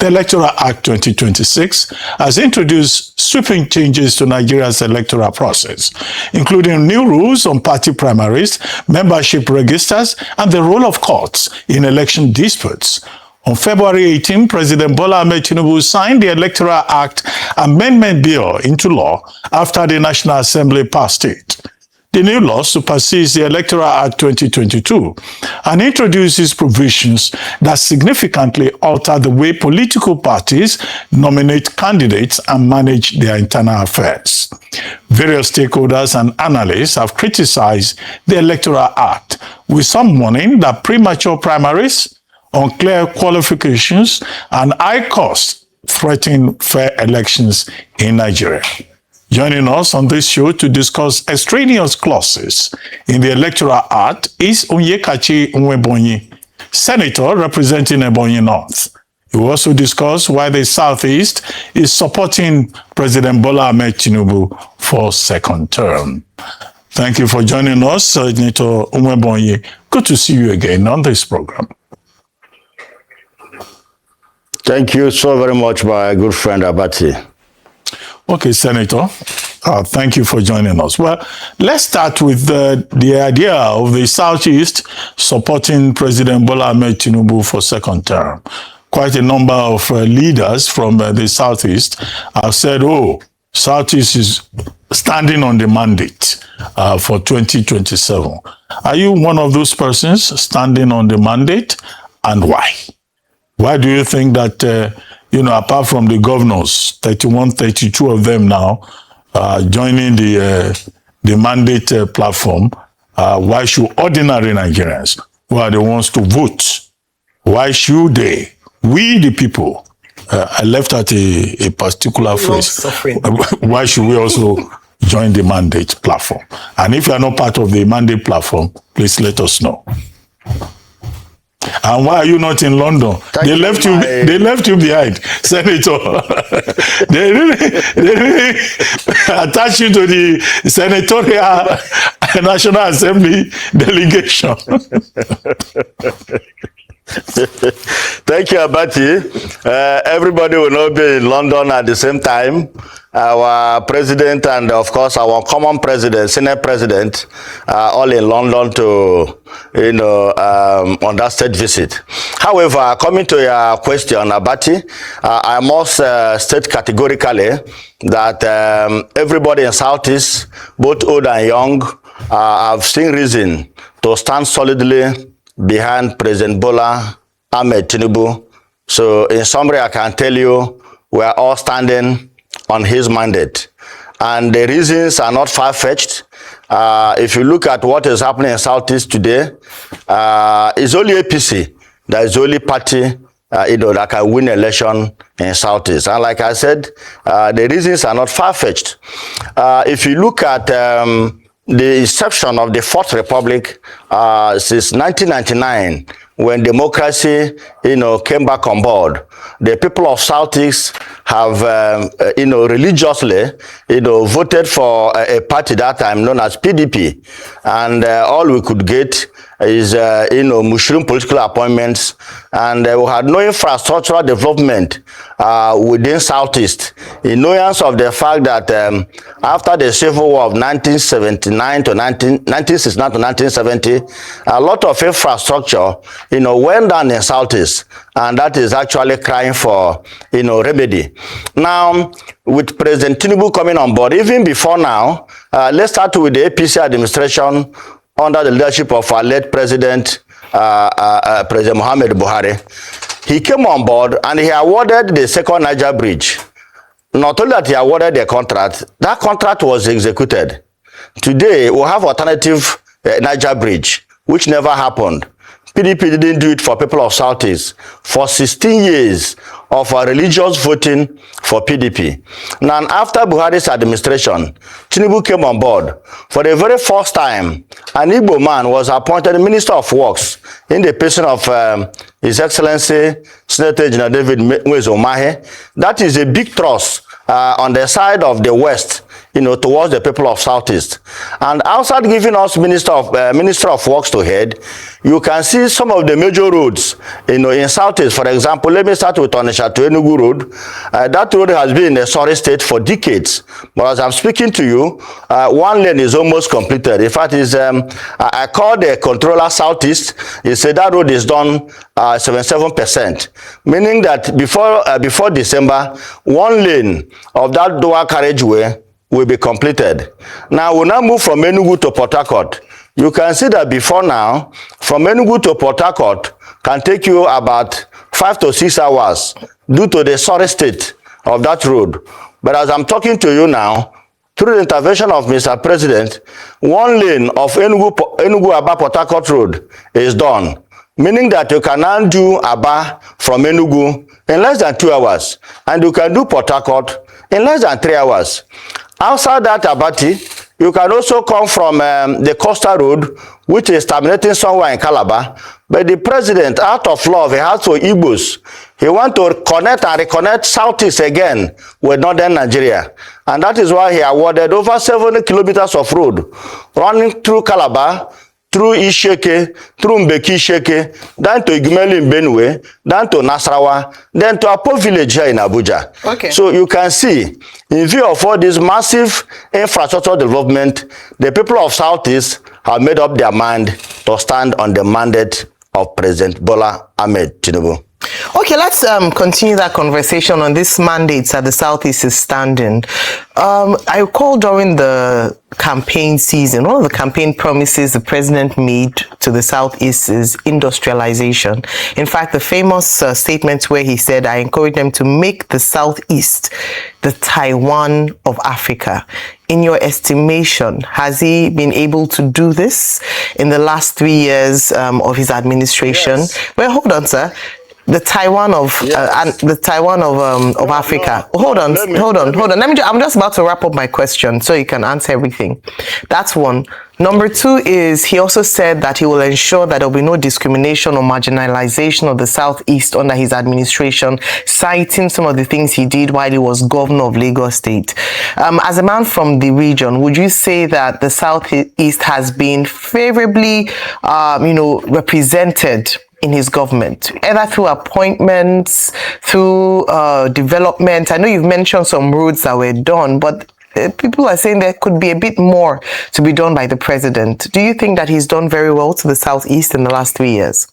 The Electoral Act 2026 has introduced sweeping changes to Nigeria's electoral process, including new rules on party primaries, membership registers, and the role of courts in election disputes. On February 18, President Bola Ahmed Tinubu signed the Electoral Act Amendment Bill into law after the National Assembly passed it. The new law supersedes the Electoral Act 2022 and introduces provisions that significantly alter the way political parties nominate candidates and manage their internal affairs. Various stakeholders and analysts have criticized the Electoral Act, with some warning that premature primaries, unclear qualifications, and high costs threaten fair elections in Nigeria. Joining us on this show to discuss extraneous clauses in the Electoral Act is Onyekachi Nwebonyi, Senator representing Ebonyi North. He will also discuss why the Southeast is supporting President Bola Ahmed Tinubu for second term. Thank you for joining us, Senator Nwebonyi. Good to see you again on this program. Thank you so very much, my good friend Abati. Okay, Senator, thank you for joining us. Well, let's start with the idea of the Southeast supporting President Bola Ahmed Tinubu for second term. Quite a number of leaders from the Southeast have said, Southeast is standing on the mandate for 2027. Are you one of those persons standing on the mandate, and why? Why do you think that apart from the governors, 31, 32 of them now joining the mandate platform, why should ordinary Nigerians, who are the ones to vote, why should they, we the people, I left out a particular phrase, why should we also join the mandate platform? And if you are not part of the mandate platform, please let us know. And why are you not in London? They left you behind, Senator. they really attached you to the Senatorial National Assembly delegation. Thank you, Abati. Everybody will not be in London at the same time. Our president and, of course, our common president, Senate president, all in London to, on that state visit. However, coming to your question, Abati, I must state categorically that everybody in Southeast, both old and young, have seen reason to stand solidly behind President Bola Ahmed Tinubu. So, in summary, I can tell you we are all standing on his mandate. And the reasons are not far-fetched. If you look at what is happening in Southeast today, it's only APC that is the only party that can win election in Southeast. And like I said, the reasons are not far-fetched. If you look at the inception of the Fourth Republic since 1999, when democracy, came back on board, the people of Southeast have, religiously, voted for a party that time known as PDP, and all we could get is, mushroom political appointments, and we had no infrastructural development within Southeast, in knowledge of the fact that after the Civil War of 1969 to 1970, a lot of infrastructure, went down in Southeast, and that is actually crying for, remedy. Now, with President Tinubu coming on board, even before now, let's start with the APC administration under the leadership of our late President, President Muhammad Buhari. He came on board and he awarded the second Niger Bridge. Not only that he awarded the contract, that contract was executed. Today, we have alternative Niger Bridge, which never happened. PDP didn't do it for people of Southeast for 16 years of religious voting for PDP. Now, after Buhari's administration, Tinubu came on board. For the very first time, an Igbo man was appointed Minister of Works in the person of His Excellency Senator General David Mwezomahe. That is a big thrust on the side of the West, towards the people of Southeast. And outside giving us Minister of Works to head, you can see some of the major roads, in Southeast. For example, let me start with Onitsha to Enugu Road. That road has been in a sorry state for decades. But as I'm speaking to you, one lane is almost completed. In fact, I called the controller Southeast. He said that road is done 77%, meaning that before December, one lane of that dual carriageway will be completed. Now, we'll now move from Enugu to Port Harcourt. You can see that before now, from Enugu to Port Harcourt can take you about 5 to 6 hours due to the sorry state of that road. But as I'm talking to you now, through the intervention of Mr. President, one lane of Enugu-Aba Port Harcourt Road is done, meaning that you can now do Aba from Enugu in less than 2 hours, and you can do Port Harcourt in less than 3 hours. Outside that Abati, you can also come from the coastal road, which is terminating somewhere in Calabar. But the president, out of love, he has for Igbos. He wants to connect and reconnect Southeast again with northern Nigeria. And that is why he awarded over 70 kilometers of road running through Calabar, through Isheke, through Mbeki Isheke, then to Igumeli in Benue, then to Nasarawa, then to Apo village here in Abuja. Okay. So you can see, in view of all this massive infrastructure development, the people of Southeast have made up their mind to stand on the mandate of President Bola Ahmed Tinubu. Okay, let's continue that conversation on this mandates that the Southeast is standing. I recall during the campaign season, one of the campaign promises the president made to the Southeast is industrialization. In fact, the famous statement where he said, I encourage them to make the Southeast the Taiwan of Africa. In your estimation, has he been able to do this in the last 3 years of his administration? Yes. Well, hold on, sir. The Taiwan of Africa. Hold on. I'm just about to wrap up my question so you can answer everything. That's one. Number two is he also said that he will ensure that there will be no discrimination or marginalization of the Southeast under his administration, citing some of the things he did while he was governor of Lagos State. As a man from the region, would you say that the Southeast has been favorably, represented in his government, either through appointments, through development? I know you've mentioned some roads that were done, but people are saying there could be a bit more to be done by the president. Do you think that he's done very well to the Southeast in the last 3 years?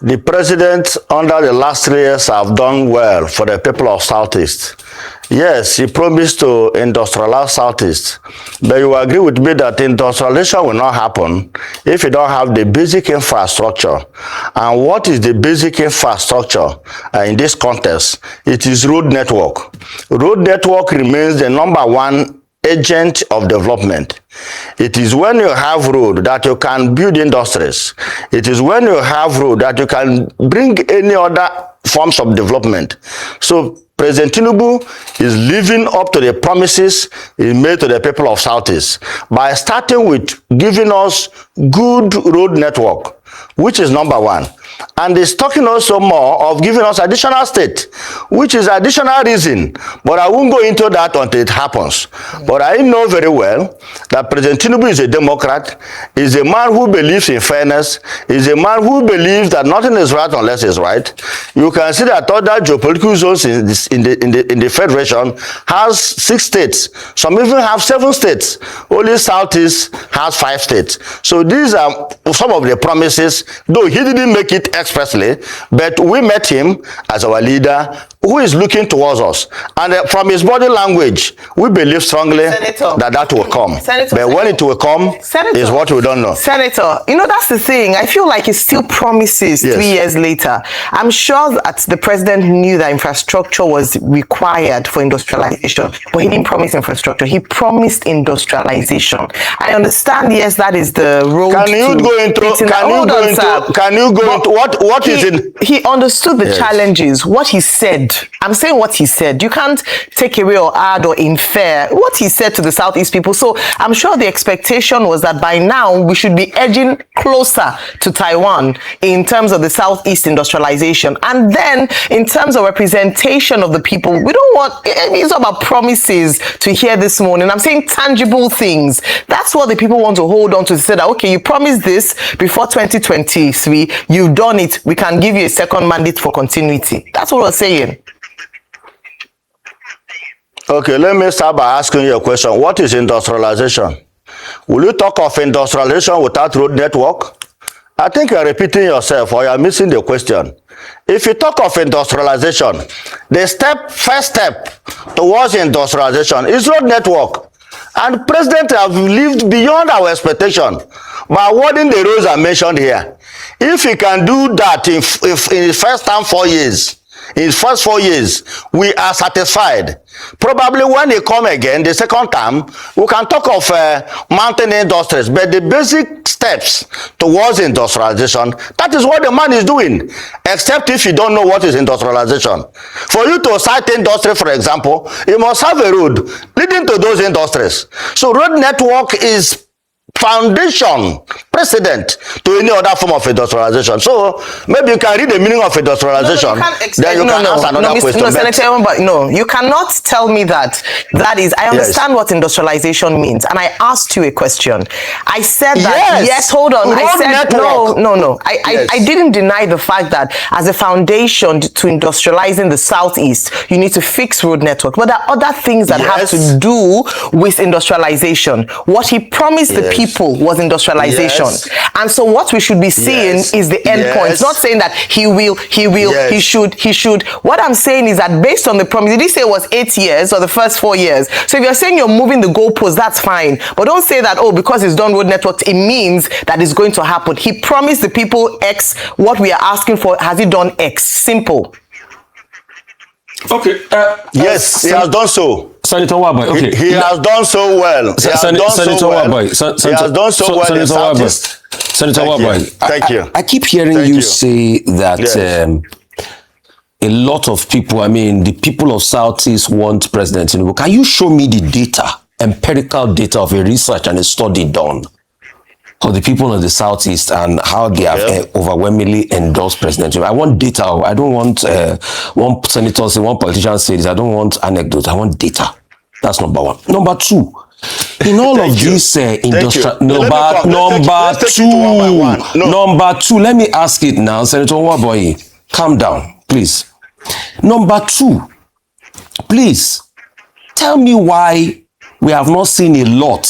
The president under the last 3 years have done well for the people of Southeast. Yes, he promised to industrialize Southeast, but you agree with me that industrialization will not happen if you don't have the basic infrastructure. And what is the basic infrastructure in this context? It is road network. Road network remains the #1 agent of development. It is when you have road that you can build industries. It is when you have road that you can bring any other forms of development. So President Tinubu is living up to the promises he made to the people of Southeast by starting with giving us good road network, which is #1. And he's talking also more of giving us additional state, which is additional reason. But I won't go into that until it happens. But I know very well that President Tinubu is a Democrat, is a man who believes in fairness, is a man who believes that nothing is right unless it's right. You can see that other geopolitical zones in the Federation has 6 states. Some even have 7 states. Only Southeast has 5 states. So these are some of the promises, though he didn't make it expressly, but we met him as our leader who is looking towards us. And from his body language, we believe strongly that will come. But when it will come is what we don't know. Senator, that's the thing. I feel like he still promises 3 years later. I'm sure that the president knew that infrastructure was required for industrialization, but he didn't promise infrastructure. He promised industrialization. I understand, yes, that is the road. Can you go into what is in? He understood the challenges. What he said. I'm saying what he said. You can't take away or add or infer what he said to the Southeast people. So I'm sure the expectation was that by now we should be edging closer to Taiwan in terms of the Southeast industrialization. And then in terms of representation of the people, we don't want, it's about promises to hear this morning. I'm saying tangible things. That's what the people want to hold on to say that, okay, you promised this before 2023, you've done it, we can give you a second mandate for continuity. That's what we're saying. Okay, let me start by asking you a question. What is industrialization? Will you talk of industrialization without road network? I think you're repeating yourself or you're missing the question. If you talk of industrialization, the first step towards industrialization is road network. And President have lived beyond our expectation by awarding the roads I mentioned here. If he can do that in his first time 4 years, in his first 4 years, we are satisfied. Probably when they come again, the second time, we can talk of mountain industries, but the basic steps towards industrialization, that is what the man is doing, except if you don't know what is industrialization. For you to cite industry, for example, you must have a road leading to those industries. So road network is foundation, precedent to any other form of industrialization. So maybe you can read the meaning of industrialization, then you can ask another question. No, Senator, but no, you cannot tell me that. That is, I understand what industrialization means, and I asked you a question. I said that, yes, hold on. I said, no. I didn't deny the fact that as a foundation to industrializing the Southeast, you need to fix road network. But there are other things that have to do with industrialization. What he promised the people was industrialization. And so what we should be seeing is the end point. Not saying that he will, he should. What I'm saying is that based on the promise, did he say it was 8 years or the first 4 years? So if you're saying you're moving the goalposts, that's fine. But don't say that, oh, because he's done road networks, it means that it's going to happen. He promised the people X. What we are asking for, has he done X? Simple. Okay. Yes, he has done so. Senator Wabai, okay. He has done so well. Senator Wabai. He has done so well in Southeast. Senator Wabai. Thank you. I keep hearing you say that a lot of people, I mean, the people of Southeast want President Tinubu. Can you show me the data, empirical data of a research and a study done of the people of the Southeast and how they have overwhelmingly endorsed President Tinubu? I want data. I don't want one senator say, one politician say this. I don't want anecdotes. I want data. That's number one. Number two, in all of this industrial number two, let me ask it now, Senator Waboyi, calm down, please. Number two, please tell me why we have not seen a lot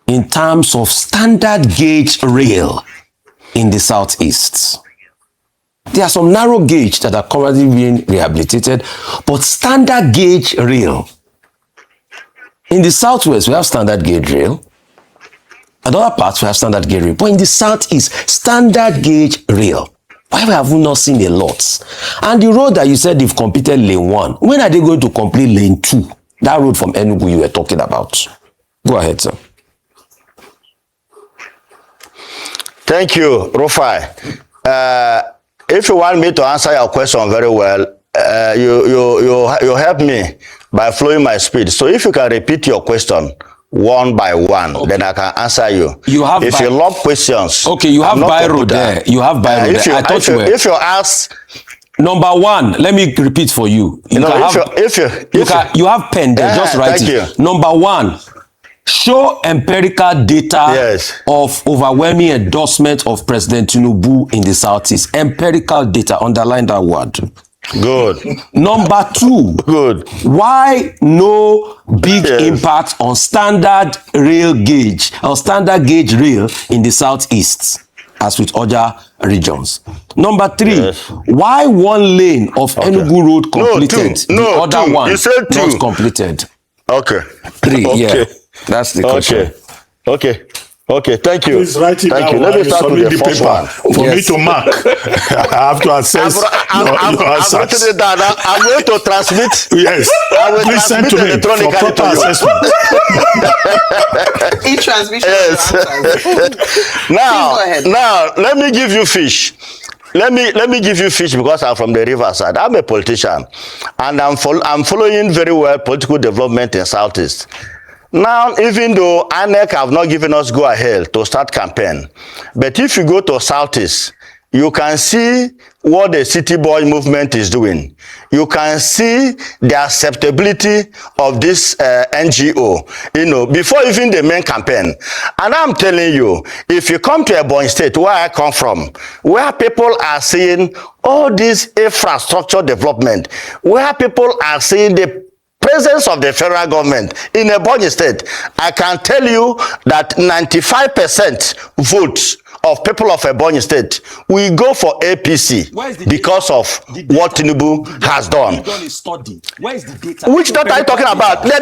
in terms of standard gauge rail in the Southeast. There are some narrow gauge that are currently being rehabilitated, but standard gauge rail. In the Southwest, we have standard gauge rail. In other parts, we have standard gauge rail. But in the Southeast, standard gauge rail. Why have we not seen a lot? And the road that you said they've completed lane 1, when are they going to complete lane 2? That road from Enugu you were talking about. Go ahead, sir. Thank you, Rufai. If you want me to answer your question very well, you help me by flowing my speed. So if you can repeat your question one by one, then I can answer you. You have if you love questions. Okay, you have biro there. You have biro there. I thought you were. If you ask. Number one, let me repeat for you. You have pen there, just write it. Number one, show empirical data of overwhelming endorsement of President Tinubu in the Southeast. Empirical data, underline that word. Good. Number two, good. Why no big impact on standard rail gauge or standard gauge rail in the Southeast as with other regions? Number three, why one lane of Enugu Road completed, the other one not completed? Okay. Three, that's the question. Okay, thank you. Please write it down. Let me start with the first one. For me to mark. I have to assess I'm writing it down. I'm going to transmit. Yes. Please send to me for proper assessment. E-transmission. Now, let me give you fish. let me give you fish because I'm from the riverside. I'm a politician, and I'm following very well political development in Southeast. Now, even though INEC have not given us go ahead to start campaign, but if you go to Southeast, you can see what the city boy movement is doing. You can see the acceptability of this NGO, before even the main campaign. And I'm telling you, if you come to Ebonyi State, where I come from, where people are seeing all this infrastructure development, where people are seeing the presence of the federal government in Ebonyi State, I can tell you that 95% votes of people of Ebonyi State will go for APC because of what Tinubu has done. Where is the data? Which data are you talking about? The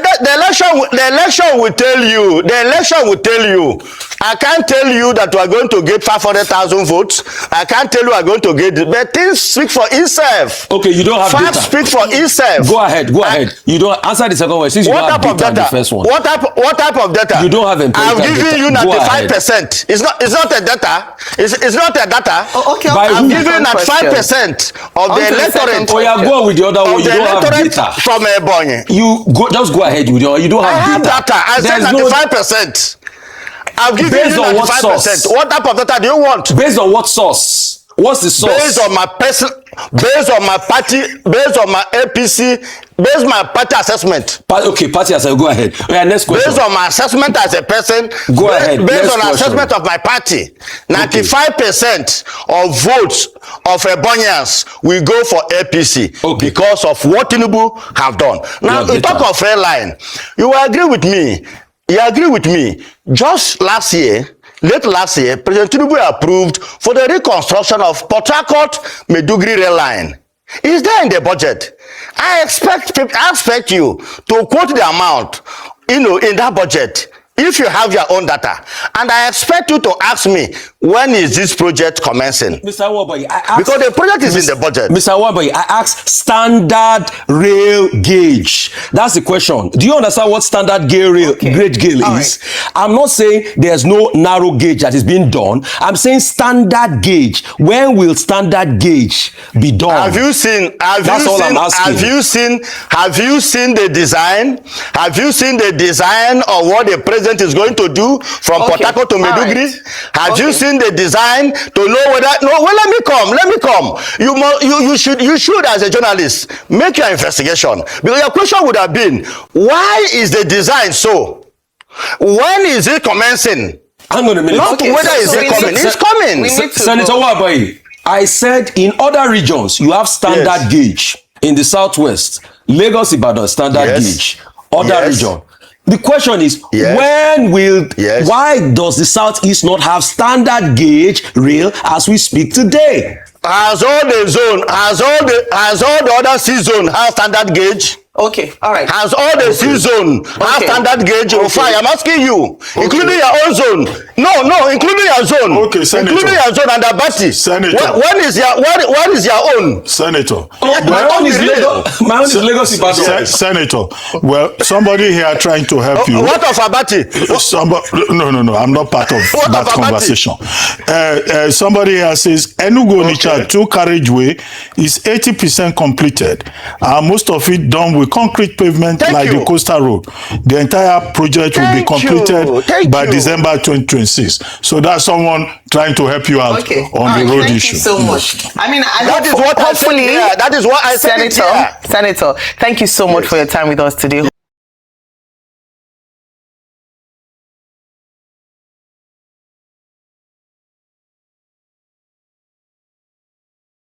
election will tell you. The election will tell you. I can't tell you that we are going to get 500,000 votes. I can't tell you we are going to get, but things speak for itself. Okay, you don't have Facts data. speak for itself. Go ahead. You don't answer the second one. Since you don't have data on the first one. What type of data? You don't have empirical I've given you 95%. It's not a data. It's not a data. Okay. I'm giving that 5% of the electorate. Oh, yeah, go with the other one. You don't have data from Ebonyi. Just go ahead with you don't have data. I said 95%. I've given based you on 95%. what source? What type of data do you want? Based on what source? What's the source? Based on my person, based on my party, based on my APC, based on my party assessment. Okay, party assessment. Go ahead. Yeah, next question. Based on my assessment as a person. Go ahead. Based on assessment of my party, 95% of votes of Ebonians will go for APC because of what Tinubu have done. Now, you talk of fair line. You will agree with me. You agree with me. Just late last year, President Tinubu approved for the reconstruction of Port Harcourt-Maiduguri rail line. Is there in the budget? I expect you to quote the amount, in that budget, if you have your own data. And I expect you to ask me, when is this project commencing? Mr. Waboy, because the project is in the budget. Mr. Waboy, I asked standard rail gauge. That's the question. Do you understand what standard grade gauge is? Right. I'm not saying there's no narrow gauge that is being done. I'm saying standard gauge. When will standard gauge be done? Have you seen the design? Have you seen the design of what the president is going to do from Port Harcourt to Maiduguri? Right. Have you seen the design to know whether? Let me come. You should as a journalist make your investigation, because your question would have been, why is the design so? When is it commencing? Hang on a minute. Not whether is it coming. It's coming. Senator Waboy, I said in other regions you have standard gauge. In the southwest, Lagos, Ibadan, standard gauge. Other region. The question is, why does the Southeast not have standard gauge rail as we speak today? Has all the other C zone have standard gauge? Okay, all right. Has all the C zone have standard gauge? Fine, I'm asking you, including your own zone. No, including your zone. Okay, Senator. Including your zone and the party. Senator. When is your own? Senator. My own is Lagos. Senator. Well, somebody here trying to help you. What of Abati? No. I'm not part of that conversation. Somebody here says Enugu Onitsha 2 carriageway is 80% completed. Most of it done with concrete pavement the coastal road. The entire project will be completed by December 2026. So that's someone trying to help you out on the road issue. Thank you so much. I mean, that is what I said. Senator, thank you so much for your time with us today.